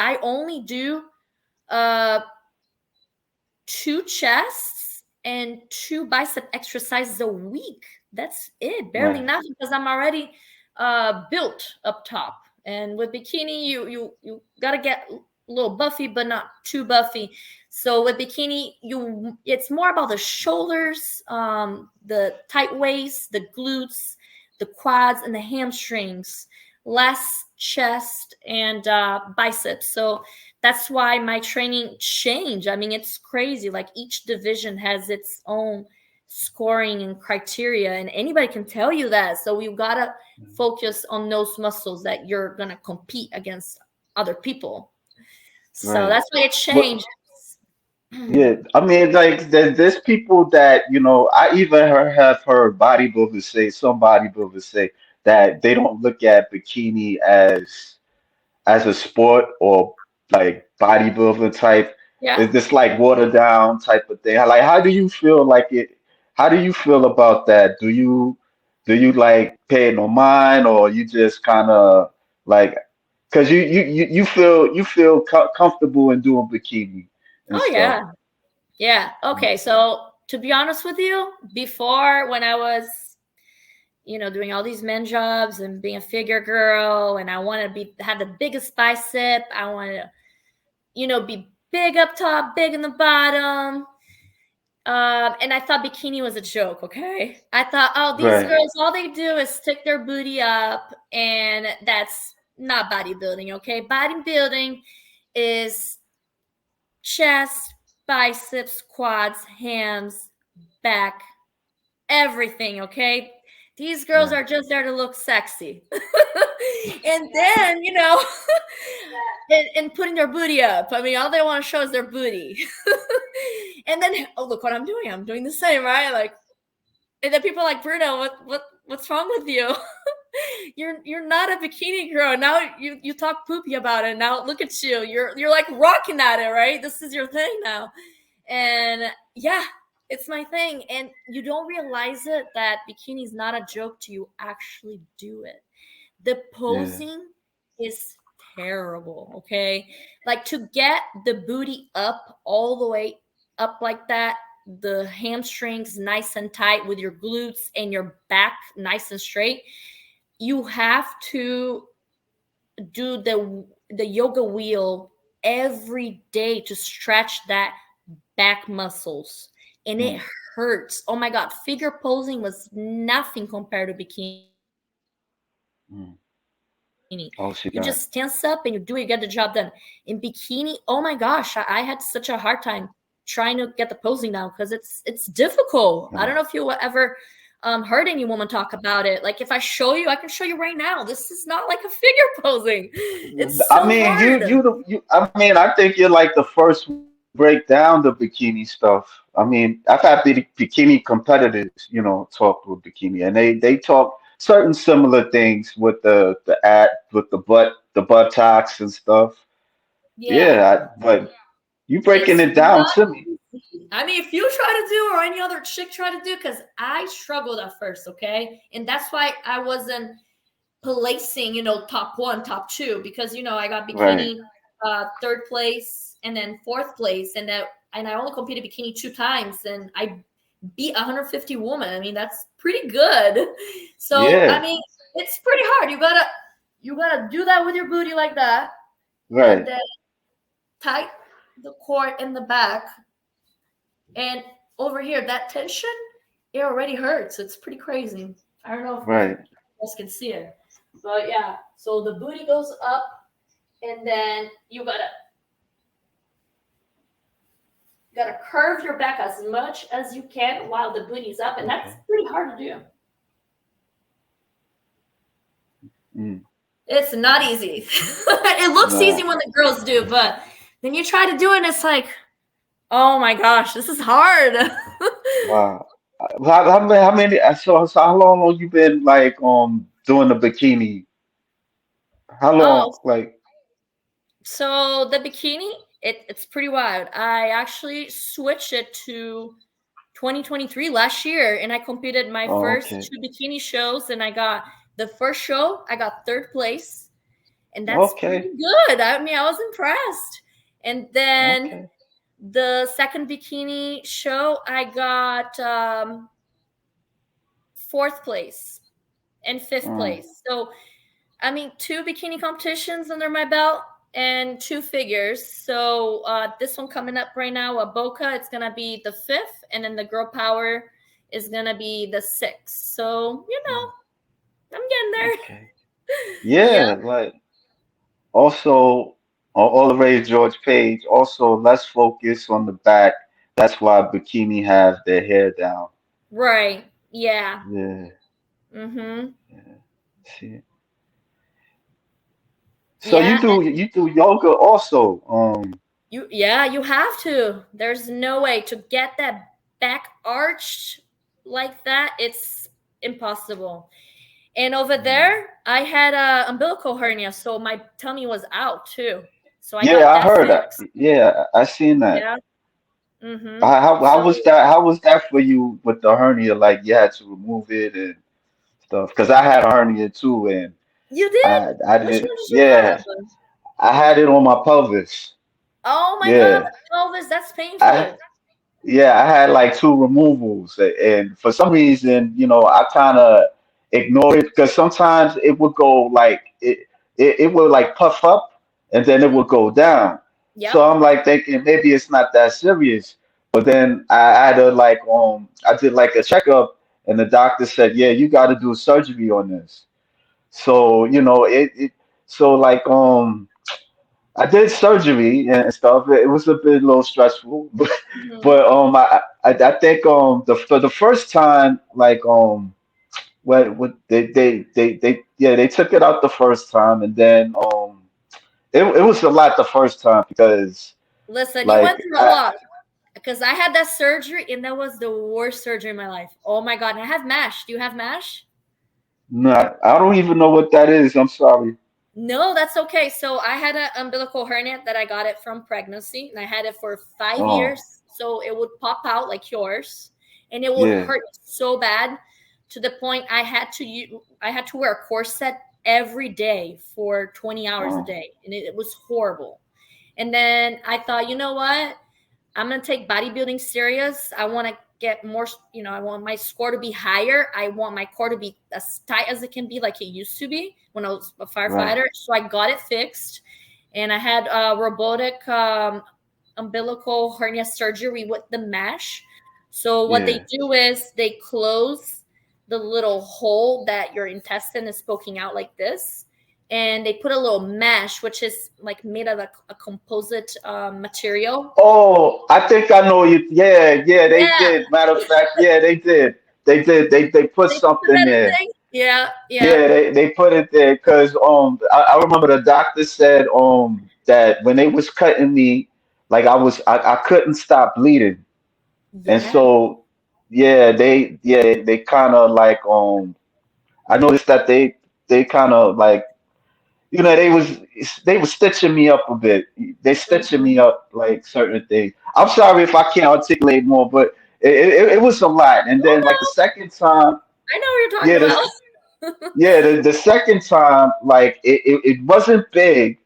I only do uh 2 chests and 2 bicep exercises a week. That's it, barely Right. nothing, because I'm already built up top. And with bikini, you gotta get a little buffy, but not too buffy. So with bikini, it's more about the shoulders, the tight waist, the glutes, the quads, and the hamstrings. Less chest and biceps. So that's why my training changed. I mean, it's crazy. Like each division has its own scoring and criteria, and anybody can tell you that. So we gotta focus on those muscles that you're gonna compete against other people. So Right. that's why it What? changed. Yeah, I mean, like there's people that I even have heard bodybuilders say, some bodybuilders say that they don't look at bikini as a sport or like bodybuilding type. Yeah. It's just like watered down type of thing. Like, how do you feel like it? How do you feel about that? Do you like pay no mind, or you just kind of like, because you feel comfortable in doing bikini and Oh stuff. yeah. Yeah. Okay. So to be honest with you, before, when I was doing all these men jobs and being a figure girl, and I wanted to have the biggest bicep. I wanted to, be big up top, big in the bottom. And I thought bikini was a joke. Okay, I thought, oh, these Right. girls, all they do is stick their booty up, and that's not bodybuilding. Okay, bodybuilding is chest, biceps, quads, hams, back, everything. Okay, these girls Right. are just there to look sexy. And then and putting their booty up. I mean, all they want to show is their booty. And then, oh, look what I'm doing, I'm doing the same, right? Like, and then people are like, Bruno, what's wrong with you? You're not a bikini girl. Now you talk poopy about it. Now look at you. You're like rocking at it, right? This is your thing now. And yeah, it's my thing. And you don't realize it, that bikini is not a joke till you actually do it. The Yeah. posing is terrible. Okay, like, to get the booty up all the way up like that, the hamstrings nice and tight with your glutes and your back nice and straight, you have to do the yoga wheel every day to stretch that back muscles, and it Mm. hurts. Oh my god, figure posing was nothing compared to bikini. You just tense Mm. up and you do it, you get the job done. Oh, she In got. bikini, oh my gosh, I had such a hard time trying to get the posing down, because it's difficult. I don't know if you ever Right. heard any woman talk about it. Like, if I show you, I can show you right now. This is not like a figure posing. It's so hard. I mean, I mean, I think you're like the first one to break down the bikini stuff. I mean, I've had bikini competitors, talk with bikini, and they talk certain similar things with with the buttocks and stuff. Yeah, Yeah, but you breaking it's it down not to me. easy. I mean, if you try to do, or any other chick try to do, because I struggled at first, okay? And that's why I wasn't placing, top one, top two, because I got Right, bikini third place and then fourth place, and I only competed bikini 2 times, and I beat 150 women. I mean, that's pretty good. So I yeah, mean, it's pretty hard. You gotta do that with your booty like that, and right, then tight the core in the back, and over here, that tension, it already hurts. It's pretty crazy. I don't know if you right, guys can see it, but yeah. So the booty goes up, and then you gotta curve your back as much as you can while the booty's up, and that's okay. pretty hard to do. Mm, It's not easy. It looks easy no, when the girls do, but then you try to do it, and it's like, oh my gosh, this is hard. wow. So how long you been like doing the bikini? How Oh, long? Like, so the bikini, it's pretty wild. I actually switched it to 2023 last year, and I competed my oh, first okay. 2 bikini shows, and I got the first show, I got third place, and that's Okay. pretty good. I mean, I was impressed. And then Okay. the second bikini show, I got fourth place and fifth Mm, place. So, I mean, two bikini competitions under my belt and two figures. So, this one coming up right now, a Boca, it's going to be the fifth, and then the Girl Power is going to be the sixth. So, mm, I'm getting there. okay. Yeah, Yeah, like also all the rage George Page. Also, let's focus on the back. That's why bikini have their hair down. right. Yeah. Yeah. Mhm. Yeah. See. So Yeah, you do yoga also. you have to. There's no way to get that back arched like that. It's impossible. And over Mm. there, I had a umbilical hernia, so my tummy was out too. So I Yeah, got I that heard that. fixed. Yeah, I seen that. Yeah. Mhm. How So was that? How was that for you with the hernia? Like you had to remove it and stuff. Because I had a hernia too, and you did? I Which did. one did you Yeah, have? I had it on my pelvis. Oh my God, Yeah, pelvis, that's I painful. yeah, I had like two removals, and for some reason, I kind of ignored it because sometimes it would go like it would like puff up and then it would go down. So Yep. I'm like thinking maybe it's not that serious, but then I had to like I did like a checkup and the doctor said, yeah, you got to do surgery on this. So it so like I did surgery and stuff. It was a bit a little stressful, but Mhm. I think for the first time like what they took it out the first time and then it was a lot the first time because Listen, you like went through a lot because I had that surgery and that was the worst surgery in my life. Oh my God. And I have MASH. Do you have MASH? not I don't even know what that is. I'm sorry. No, that's okay. So I had an umbilical hernia that I got it from pregnancy, and I had it for 5 years. Oh So it would pop out like yours, and it would yeah hurt so bad to the point I had to wear a corset every day for 20 hours a oh day, and it was horrible. And then I thought, you know what? I'm gonna take bodybuilding serious. I want to get more. I want my score to be higher. I want my core to be as tight as it can be, like it used to be when I was a right firefighter. So I got it fixed, and I had robotic umbilical hernia surgery with the mesh. So what they yeah do is they close the little hole that your intestine is poking out like this, and they put a little mesh, which is like made of a composite material. oh I think I know you yeah they Yeah, did matter of fact yeah they put they put something that in there. thing. Yeah, yeah. Yeah, they put it there because I remember the doctor said that when they was cutting me, like I couldn't stop bleeding. And Yeah. so they kind of like I noticed that they kind of like they was stitching me up a bit. They stitching me Mhm. up like certain things. I'm sorry if I can't articulate more, but it was a lot. And Oh then like the no, second time, I know what you're talking yeah, about. the second time, like it wasn't big,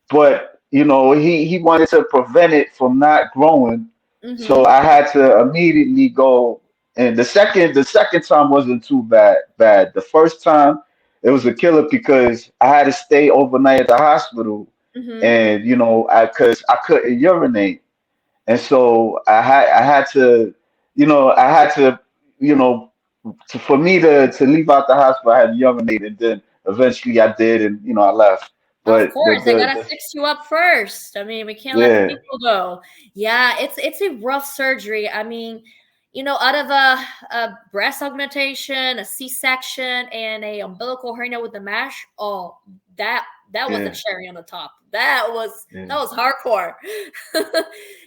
but he wanted to prevent it from not growing, so Mhm. I had to immediately go. And the second time wasn't too bad. The first time it was a killer because I had to stay overnight at the hospital, Mhm. and I couldn't urinate, and so I had to you know for me to leave out the hospital, I had to urinate, and then eventually I did, and I left. Of But course, they gotta fix you up first. I mean, we can't let the yeah, people go. Yeah, it's a rough surgery. I mean, out of a breast augmentation, a C-section, and a umbilical hernia with the mesh. Oh, that was the yeah, cherry on the top. That was yeah. that was hardcore.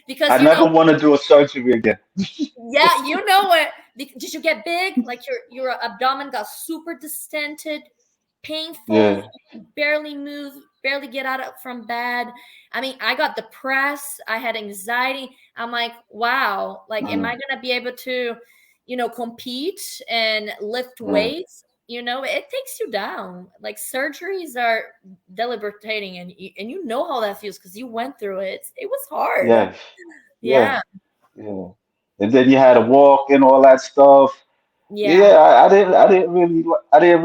Because I never want to do a surgery again. yeah, you know what? Did you get big? Like your abdomen got super distended, painful. Yeah. You could barely move, barely get out from bed. I mean, I got depressed. I had anxiety. I'm like, wow. Like, am I Mm, gonna be able to, compete and lift right. weights? it takes you down. Like surgeries are debilitating, and you know how that feels because you went through it. It was hard. Yes. Yeah. Yeah. Yeah. And then you had to walk and all that stuff. Yeah. Yeah, I didn't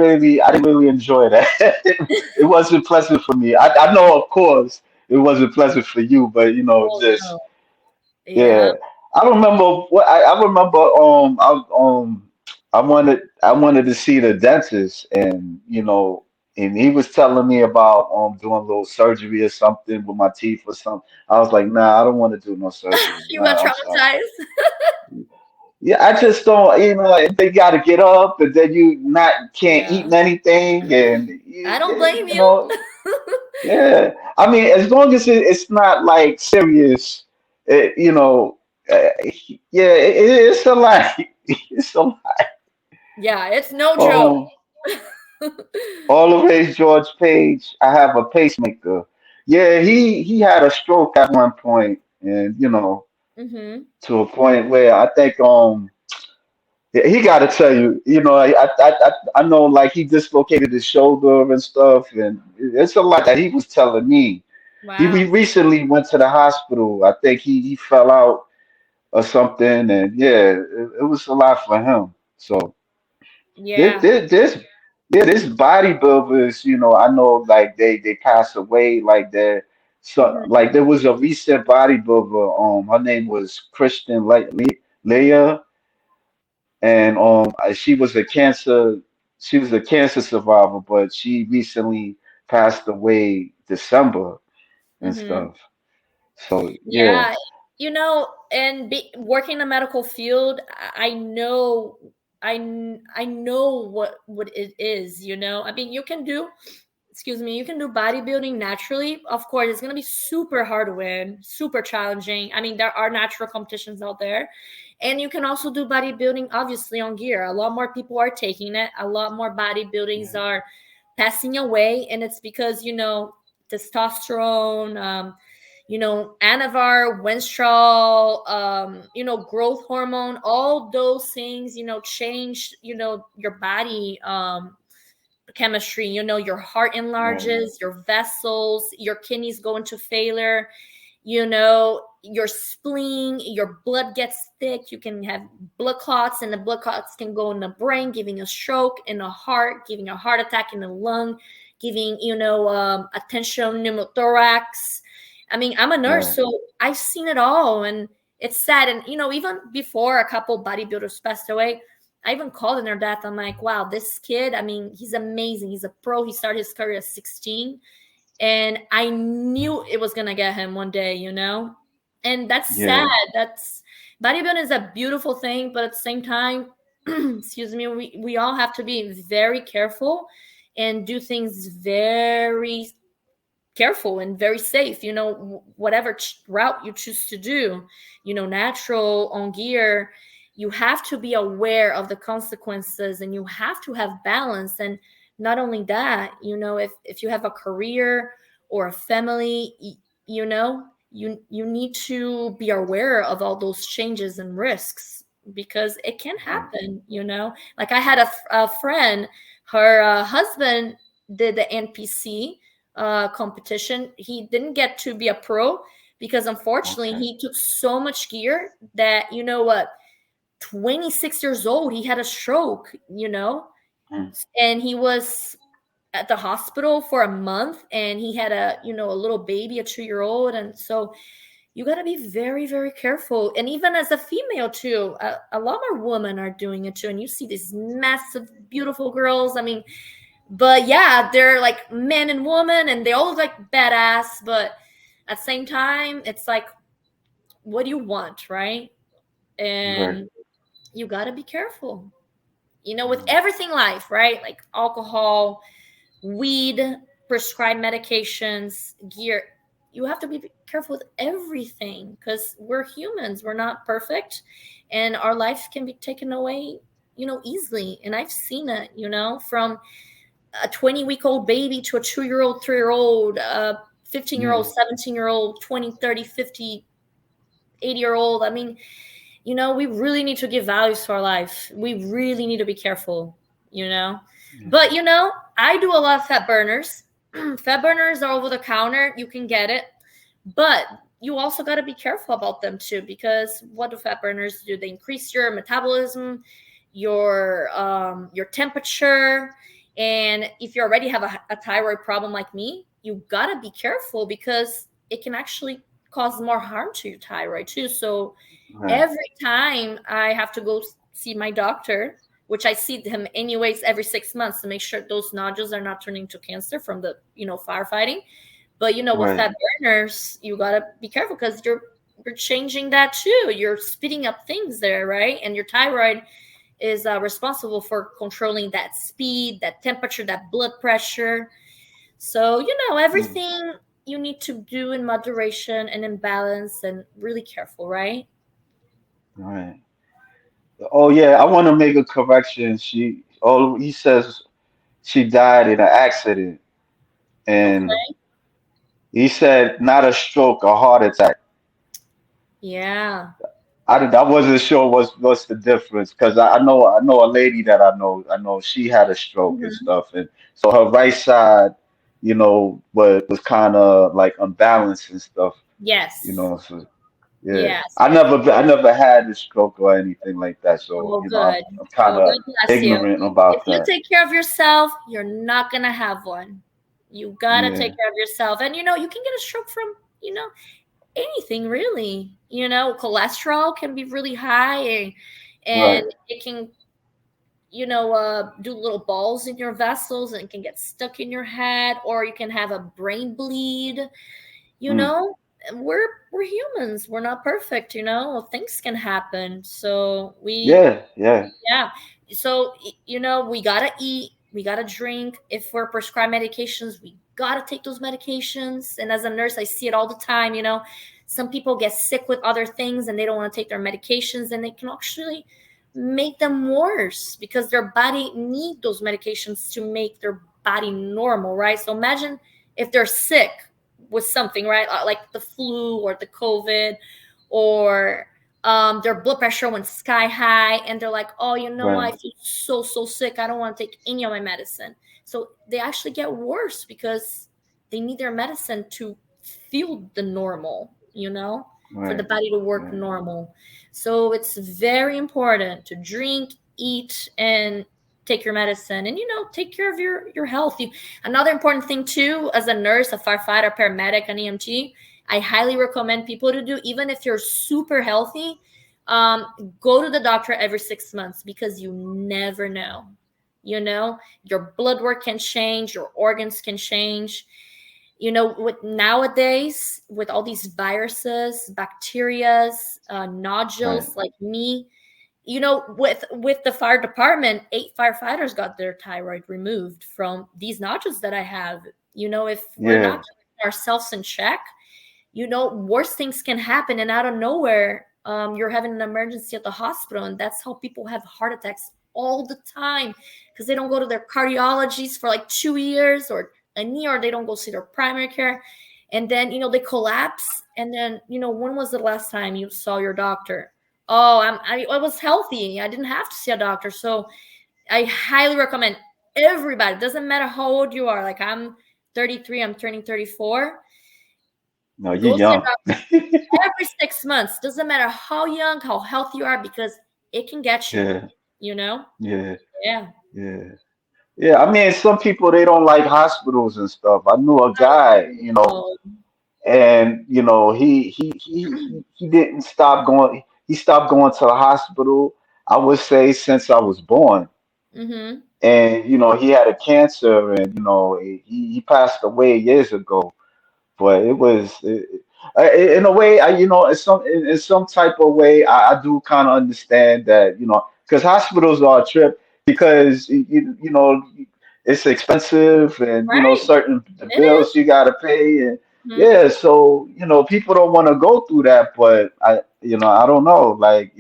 really enjoy that. It wasn't pleasant for me. I know, of course, it wasn't pleasant for you, but Oh just no. Yeah. yeah. I remember I wanted to see the dentist, and and he was telling me about doing a little surgery or something with my teeth or something. I was like, nah, I don't want to do no surgery. You got Nah, I'm sorry. traumatized. Yeah, I just don't, they got to get up, and then you not can't Yeah. eat anything, and I don't blame you. yeah. I mean, as long as it's not like serious, yeah, it's a lot. It's a lot. Yeah, it's no joke. Um, always George Page. I have a pacemaker. Yeah, he had a stroke at one point, and Mm-hmm. to a point where I think yeah, he got to tell you, I know, like he dislocated his shoulder and stuff, and it's a lot that he was telling me. He Wow. recently went to the hospital. I think he fell out or something, and yeah, it was a lot for him. So this, Yeah. this, this yeah, this bodybuilders, I know, like they pass away like that. So Mm-hmm. like there was a recent bodybuilder. Her name was Christian Leah, and she was a cancer survivor, but she recently passed away December and Mm-hmm. stuff. So yeah, Yeah, and working in the medical field, I know what it is. I mean, you can do, excuse me, you can do bodybuilding naturally. Of course, it's gonna be super hard to win, super challenging. I mean, there are natural competitions out there, and you can also do bodybuilding, obviously, on gear. A lot more people are taking it. A lot more bodybuildings yeah, are passing away, and it's because testosterone. Anavar, Winstrol, growth hormone, all those things, change, your body chemistry. Your heart right, enlarges, your vessels, your kidneys go into failure, your spleen, your blood gets thick. You can have blood clots, and the blood clots can go in the brain, giving a stroke, in the heart, giving a heart attack, in the lung, giving, attention pneumothorax. I mean, I'm a nurse, right, so I've seen it all, and it's sad. And even before a couple bodybuilders passed away, I even called in their death. I'm like, wow, this kid, I mean, he's amazing. He's a pro. He started his career at 16, and I knew it was gonna get him one day, and that's sad. yeah, That's Bodybuilding is a beautiful thing, but at the same time, excuse me, we all have to be very careful and do things very careful and very safe. Whatever route you choose to do, natural, on gear, you have to be aware of the consequences, and you have to have balance. And not only that, if you have a career or a family, you need to be aware of all those changes and risks, because it can right, happen. Like I had a friend, her husband did the NPC competition. He didn't get to be a pro because unfortunately okay, he took so much gear that, 26 years old, he had a stroke, mm, and he was at the hospital for a month, and he had a little baby, a 2-year old. And so you got to be very, very careful. And even as a female too, a lot more women are doing it too. And you see these massive, beautiful girls. I mean, but yeah, they're like men and women, and they all look like badass. But at the same time, it's like, what do you want, right? right, And you got to be careful, with mm, everything life, right? Like alcohol, weed, prescribed medications, gear. You have to be careful with everything because we're humans. We're not perfect, and our life can be taken away, easily. And I've seen it, from a 20-week-old baby to a 2-year-old, 3-year-old, 15-year-old, yeah, 17-year-old, 20, 30, 50, 80-year-old. I mean, we really need to give values to our life. We really need to be careful, you know? But I do a lot of fat burners. Fat burners are over the counter. You can get it. But you also got to be careful about them too, because what do fat burners do? They increase your metabolism, your temperature, and if you already have a thyroid problem like me, you got to be careful because it can actually cause more harm to your thyroid too. So Right. every time I have to go see my doctor, which I see him anyways every 6 months to make sure those nodules are not turning to cancer from the firefighting. But with Right. fat burners, you gotta be careful because you're changing that too. You're speeding up things there, right? And your thyroid is responsible for controlling that speed, that temperature, that blood pressure. So Mm. everything you need to do in moderation and in balance and really careful, right? Right. Oh yeah, I want to make a correction. He says she died in an accident, and Okay. he said not a stroke, a heart attack. Yeah. I wasn't sure what's the difference because I know a lady that I know she had a stroke and Hmm. stuff, and so her right side, was kind of like unbalanced and stuff, Yes. So yeah, Yes. I never had a stroke or anything like that, so Oh, I'm good. I'm kind Oh, of God bless you. ignorant If about you that. take care of yourself, you're not gonna have one. You gotta take Yeah, care of yourself, and you can get a stroke from you know anything really. Cholesterol can be really high, and right, it can do little balls in your vessels, and it can get stuck in your head, or you can have a brain bleed. you mm, know we're humans, we're not perfect. Things can happen, so we yeah, yeah, yeah. So, we gotta eat, we gotta drink. If we're prescribed medications, we gotta take those medications. And as a nurse, I see it all the time. Some people get sick with other things and they don't want to take their medications, and they can actually make them worse because their body need those medications to make their body normal, right? So imagine if they're sick with something, right? Like the flu or the COVID, or their blood pressure went sky high, and they're like, oh, I right, feel so sick, I don't want to take any of my medicine. So they actually get worse because they need their medicine to feel the normal, for the right, body to work right, normal. So it's very important to drink, eat, and take your medicine, and take care of your health. Another important thing too, as a nurse, a firefighter, paramedic, an EMT, I highly recommend people to do, even if you're super healthy, um, go to the doctor every 6 months, because you never know. Your blood work can change, your organs can change. With nowadays, with all these viruses, bacterias, right. nodules like me, with the fire department, 8 firefighters got their thyroid removed from these nodules that I have. If we're not Yeah, keeping ourselves in check, worse things can happen, and out of nowhere, you're having an emergency at the hospital. And that's how people have heart attacks all the time, because they don't go to their cardiologists for like 2 years or a year, or they don't go see their primary care. And then they collapse. And then when was the last time you saw your doctor? Oh, I was healthy, I didn't have to see a doctor. So I highly recommend everybody, doesn't matter how old you are, like I'm 33, I'm turning 34, no, you go see a young. doctor every 6 months. Doesn't matter how young, how healthy you are, because it can get you. Yeah, You know? yeah, Yeah. yeah. Yeah, I mean, some people they don't like hospitals and stuff. I knew a guy, Oh. and he didn't stop going. He stopped going to the hospital, I would say, since I was born. Mm-hmm. And he had a cancer, and he passed away years ago. But it was in a way, in some type of way, I do kind of understand that, because hospitals are a trip, because it's expensive, and Right. certain the It is. bills you got to pay, and Mm-hmm. yeah, so people don't want to go through that, but I don't know, like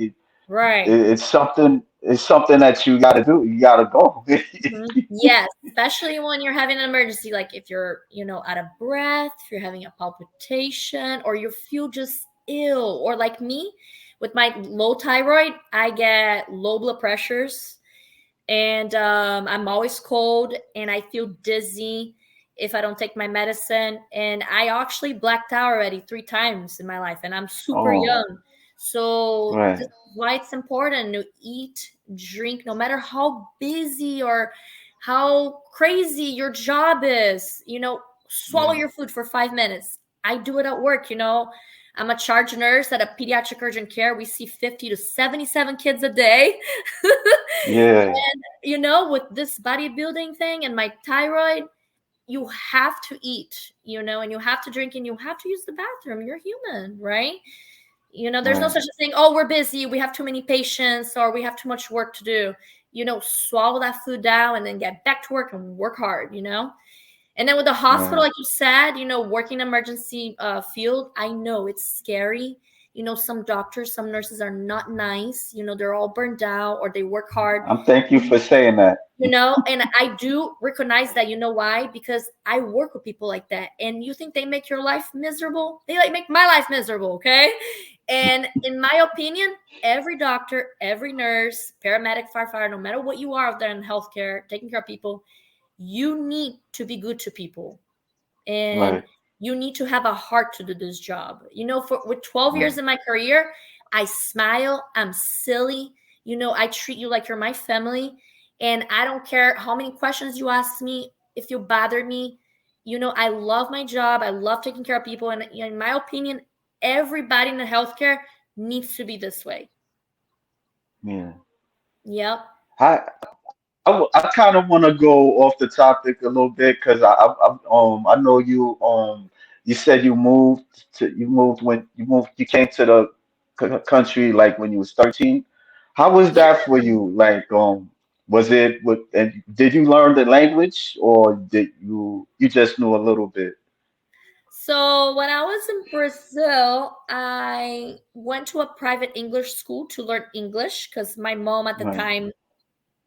Right. it's something that you got to do, you got to go. Mhm. Yes, especially when you're having an emergency, like if you're, out of breath, if you're having a palpitation, or you feel just ill, or like me with my low thyroid, I get low blood pressures. and I'm always cold, and I feel dizzy if I don't take my medicine. And I actually blacked out already 3 times in my life, and I'm super Oh, young. So this right. is why it's important to eat, drink, no matter how busy or how crazy your job is. Swallow Yeah. your food for 5 minutes. I do it at work. I'm a charge nurse at a pediatric urgent care. We see 50 to 77 kids a day. Yeah. With this bodybuilding thing and my thyroid, you have to eat, and you have to drink, and you have to use the bathroom. You're human, right? There's no Right. such a thing. Oh, we're busy. We have too many patients, or we have too much work to do. Swallow that food down and then get back to work and work hard. And then with the hospital, Right. like you said, working emergency field, I know it's scary. Some doctors, some nurses are not nice. They're all burned out or they work hard. I'm thank you for saying that. And I do recognize that. You know why? Because I work with people like that. And you think they make your life miserable? They like make my life miserable, okay? And in my opinion, every doctor, every nurse, paramedic, firefighter, no matter what you are out there in healthcare, taking care of people, you need to be good to people, and Right. you need to have a heart to do this job. For with 12 Right. years in my career, I smile, I'm silly, I treat you like you're my family, and I don't care how many questions you ask me, if you bother me. I love my job, I love taking care of people, and in my opinion, everybody in the healthcare needs to be this way. Yeah. Yep. I I kind of want to go off the topic a little bit because I know you said you moved when you came to the country like when you was 13. How was Yeah. that for you? Like was it what and did you learn the language or did you just knew a little bit? So when I was in Brazil, I went to a private English school to learn English because my mom at the Right. time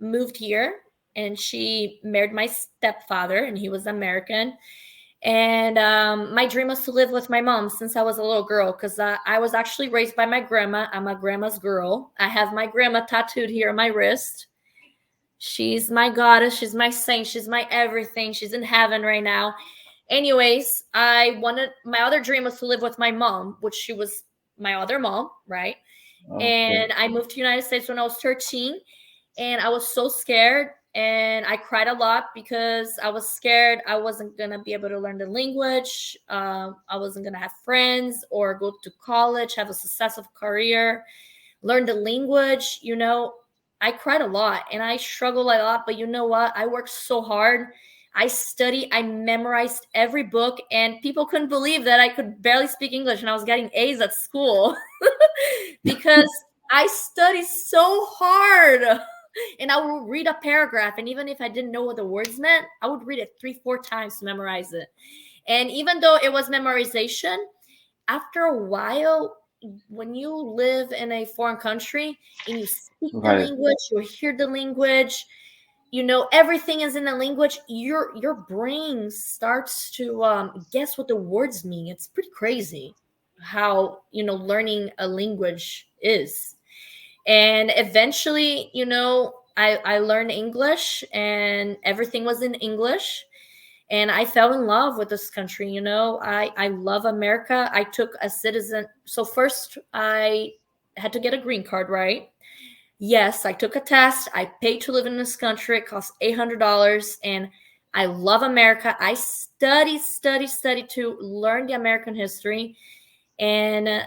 moved here, and she married my stepfather, and he was American. And my dream was to live with my mom since I was a little girl, because I was actually raised by my grandma. I'm a grandma's girl. I have my grandma tattooed here on my wrist. She's my goddess. She's my saint. She's my everything. She's in heaven right now. Anyways, my other dream was to live with my mom, which she was my other mom, right? Okay. And I moved to the United States when I was 13, and I was so scared, and I cried a lot because I was scared I wasn't gonna be able to learn the language. I wasn't gonna have friends or go to college, have a successful career, learn the language. I cried a lot and I struggled a lot, but you know what? I worked so hard. I studied, I memorized every book, and people couldn't believe that I could barely speak English and I was getting A's at school because I studied so hard. And I would read a paragraph, and even if I didn't know what the words meant, I would read it 3 4 times to memorize it. And even though it was memorization, after a while, when you live in a foreign country and you speak the Right. language, you hear the language, everything is in the language, your brain starts to guess what the words mean. It's pretty crazy how learning a language is. And eventually, I learned English, and everything was in English, and I fell in love with this country. I love America. I took a citizen. So first I had to get a green card, right? Yes, I took a test. I paid to live in this country. It cost $800, and I love America. I study to learn the American history. And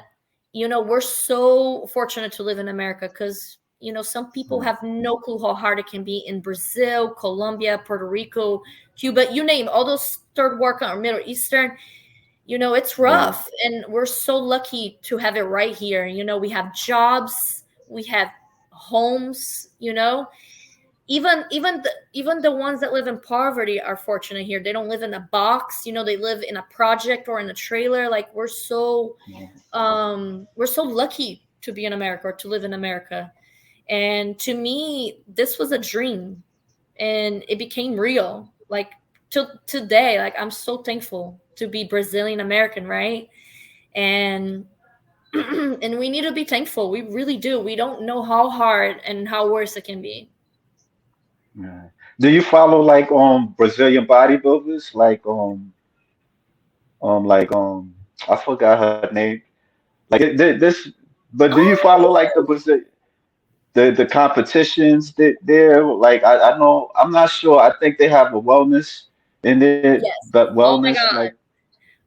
we're so fortunate to live in America, because some people Right. have no clue how hard it can be in Brazil, Colombia, Puerto Rico, Cuba, you name all those third world or Middle Eastern. It's Right. rough, and we're so lucky to have it right here. We have jobs, we have homes. Even the ones that live in poverty are fortunate here. They don't live in a box. They live in a project or in a trailer. Like, we're so lucky to be in America, or to live in America. And to me, this was a dream, and it became real. Like, till today, like, I'm so thankful to be Brazilian American, right? And and we need to be thankful. We really do. We don't know how hard and how worse it can be. Yeah. Do you follow like Brazilian bodybuilders I forgot her name. Like this, but do you follow like Oh, the competitions that there? Like I know I'm not sure. I think they have a wellness in it, yes. but Oh my wellness God. like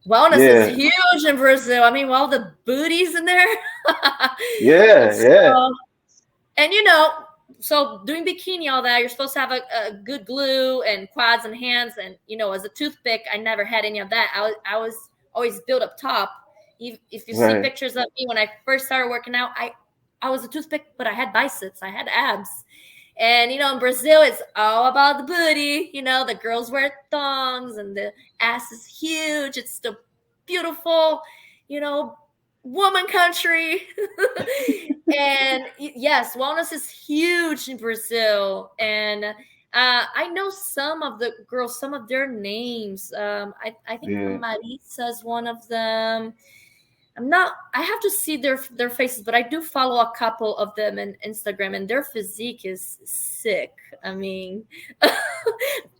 Wellness is yeah, huge in Brazil. I mean, all the booties in there. yeah, yeah, So, and you know, so doing bikini, all that, you're supposed to have a good glue and quads and hands. And, you know, as a toothpick, I never had any of that. I was always built up top. If you see right, pictures of me when I first started working out, I was a toothpick, but I had biceps, I had abs. And, you know, in Brazil, it's all about the booty. You know, the girls wear thongs and the ass is huge. It's the beautiful, you know, woman country. And yes, wellness is huge in Brazil. And I know some of the girls, some of their names. I think yeah, Marisa is one of them. I'm not. I have to see their faces, but I do follow a couple of them in Instagram, and their physique is sick. I mean,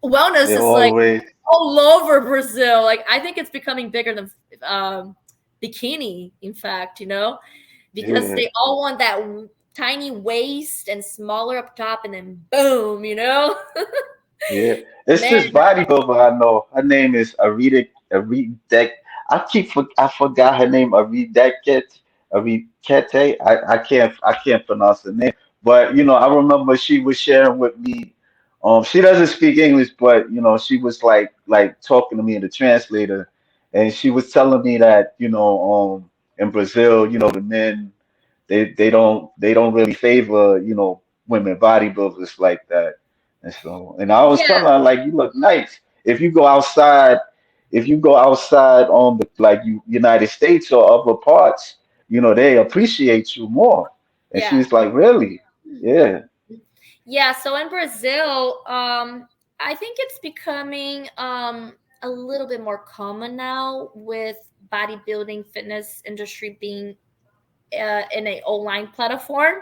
wellness they is like always all over Brazil. Like I think it's becoming bigger than bikini. In fact, you know, because yeah. they all want that tiny waist and smaller up top, and then boom, you know, Yeah, it's man. this bodybuilder I know. Her name is Aridek. I forgot her name. Aridekete. I can't pronounce her name. But I remember she was sharing with me. She doesn't speak English, but she was like talking to me in the translator, and she was telling me that in Brazil, the men they don't really favor women bodybuilders like that. And I was Yeah, telling her, like, you look nice. If you go outside on the like United States or other parts, they appreciate you more. And yeah. she's like, really? Yeah, Yeah, so in Brazil, I think it's becoming a little bit more common now with bodybuilding fitness industry being in a online platform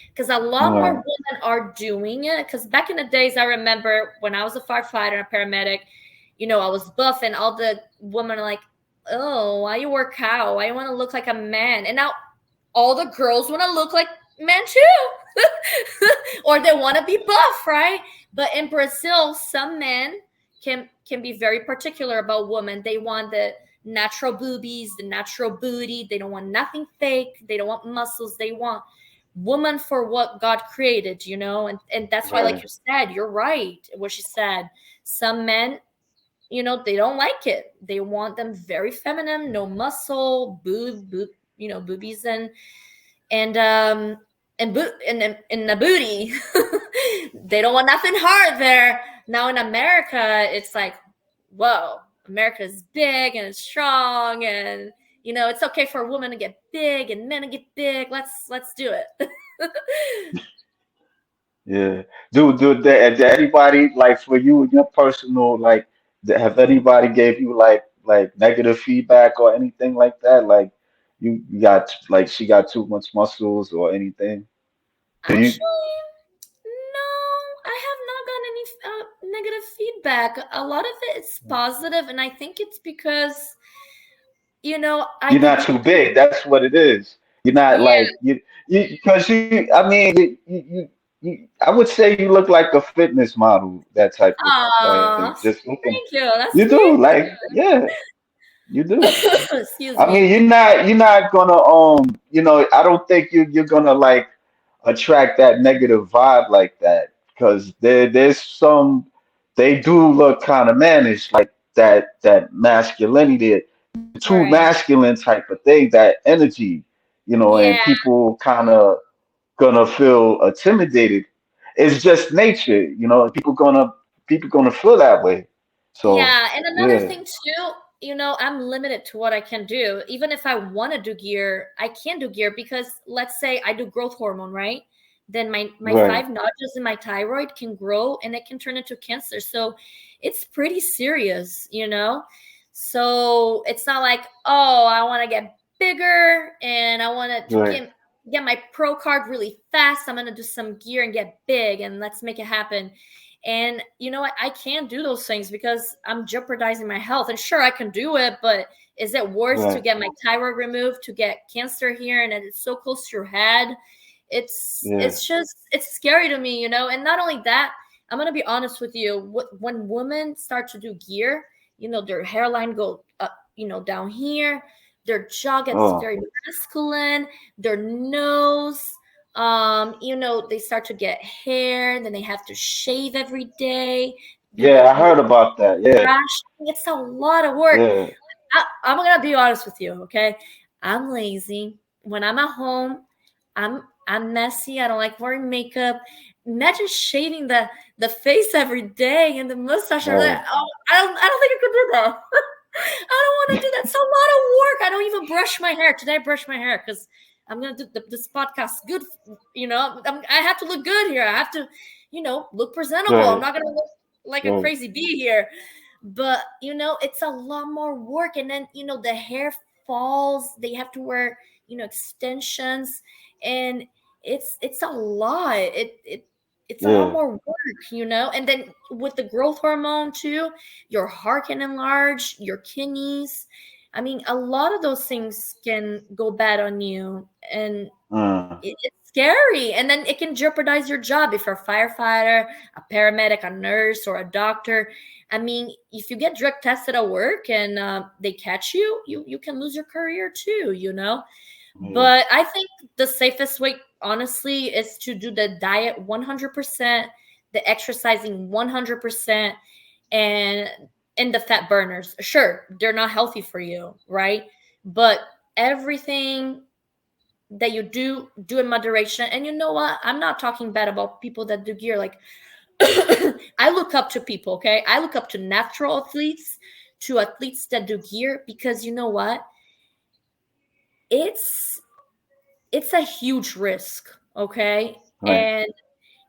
because a lot more right, women are doing it. Because back in the days, I remember when I was a firefighter and a paramedic, you know, I was buff and all the women are like, "Oh, why you work out? Why you want to look like a man?" And now all the girls want to look like men too. Or they want to be buff, right? But in Brazil, some men can be very particular about women. They want the natural boobies, the natural booty. They don't want nothing fake. They don't want muscles. They want woman for what God created, you know? And that's why, like right, you said, you're right. What she said. Some men, you know, they don't like it. They want them very feminine, no muscle, boobies and in the booty. They don't want nothing hard there. Now in America, it's like, whoa, America's big and it's strong, and you know it's okay for a woman to get big and men to get big. Let's do it. yeah. Did anybody like for you in your personal like have anybody gave you like negative feedback or anything like that? Like you got like she got too much muscles or anything? Do you? Actually, no, I have not gotten any negative feedback. A lot of it is positive, and I think it's because you know I You're do. not too big. That's what it is. You're not Yeah. like you because I mean, I would say you look like a fitness model, that type of Aw, just looking. thank you. That's You do, sweet. like, yeah, you do. Excuse I mean, me. you're not gonna I don't think you're gonna like attract that negative vibe like that because there's some they do look kind of mannish like that masculinity too Right. masculine type of thing, that energy, and Yeah. people kind of gonna feel intimidated. It's just nature, people gonna feel that way. So Yeah. And another yeah, thing too, you know, I'm limited to what I can do. Even if I want to do gear, I can't do gear because let's say I do growth hormone, right? Then my right, five nodules in my thyroid can grow and it can turn into cancer. So it's pretty serious, you know? So it's not like, oh, I want to get bigger and I want to right, get my pro card really fast. I'm gonna do some gear and get big and let's make it happen. And I can't do those things because I'm jeopardizing my health. And sure, I can do it, but is it worse to Right. get my thyroid removed, to get cancer here, and it's so close to your head? it's Yeah. it's just it's scary to me. And not only that, I'm gonna be honest with you. When women start to do gear, their hairline go up, down here, their jaw gets Oh. very masculine, their nose, they start to get hair, then they have to shave every day. Yeah, I heard about that. Yeah. Brush. It's a lot of work. Yeah. I'm gonna be honest with you, okay? I'm lazy. When I'm at home, I'm messy. I don't like wearing makeup. Imagine shaving the face every day and the mustache every day. Right. Oh, I don't think I could do that. I don't want to do that. It's a lot of work. I don't even brush my hair. Today I brushed my hair because I'm gonna do this podcast good. I have to look good here. I have to, look presentable. I'm Right. not gonna look like a Right. crazy bee here. But it's a lot more work. And then the hair falls. They have to wear extensions, and it's a lot. It's a lot Yeah. more work. And then with the growth hormone too, your heart can enlarge, your kidneys. I mean, a lot of those things can go bad on you, and Mm. it's scary. And then it can jeopardize your job if you're a firefighter, a paramedic, a nurse, or a doctor. I mean, if you get drug tested at work and they catch you, you can lose your career too. Yeah. But I think the safest way, honestly, is to do the diet 100%, the exercising 100%, and the fat burners. Sure, they're not healthy for you, right? But everything that you do in moderation. And you know what? I'm not talking bad about people that do gear. Like, I look up to people, okay? I look up to natural athletes, to athletes that do gear, because you know what? It's it's a huge risk, okay? Right. And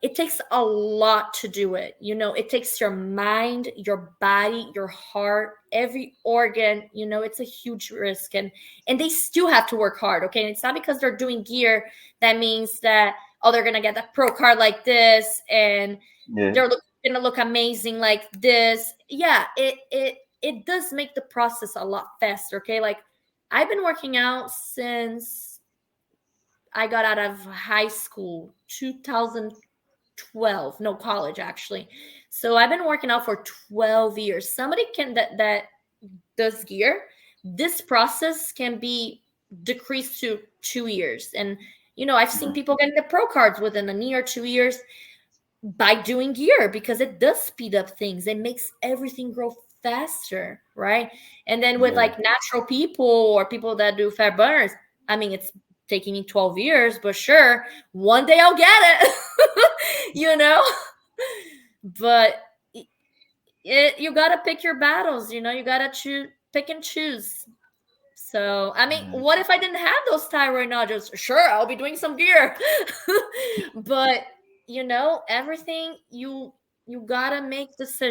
it takes a lot to do it. It takes your mind, your body, your heart, every organ. It's a huge risk, and they still have to work hard. Okay, and it's not because they're doing gear that means that, oh, they're gonna get that pro card like this, and Yeah. they're gonna look amazing like this. Yeah, it does make the process a lot faster. Okay, like, I've been working out since I got out of high school, 2012, no, college actually. So I've been working out for 12 years. Somebody can that does gear, this process can be decreased to 2 years. And I've seen Mm. people getting the pro cards within a year, 2 years, by doing gear, because it does speed up things. It makes everything grow faster, right? And then with Yeah. like natural people or people that do fat burners, I mean, it's taking me 12 years, but sure, one day I'll get it. you know but you got to pick your battles. You got to pick and choose. So, I mean, Yeah. what if I didn't have those thyroid nodules? Sure, I'll be doing some gear. But everything, you got to make decisions.